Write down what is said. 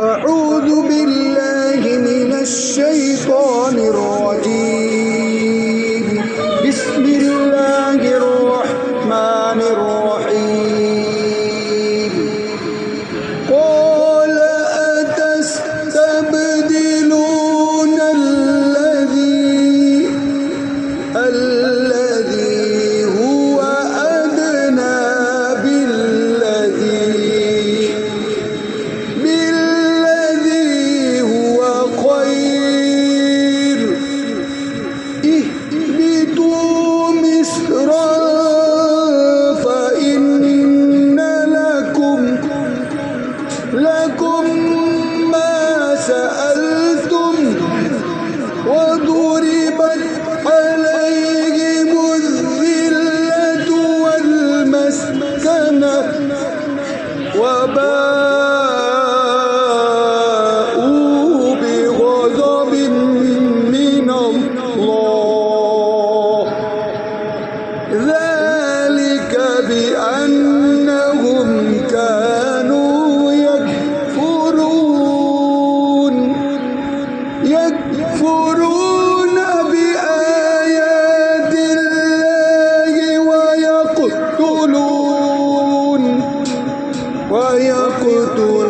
أعوذ بالله من الشيطان الرجيم. بسم الله الرحمن الرحيم. قال أتستبدلون الذي هو أدنى بالذي هو خير. اهبطوا مصرا فإن لكم ما سألتم وضربت عليهم الذلة والمسكنة وباءوا بغضب من الله. ذلك بأنهم كانوا يكفرون بآيات الله ويقتلون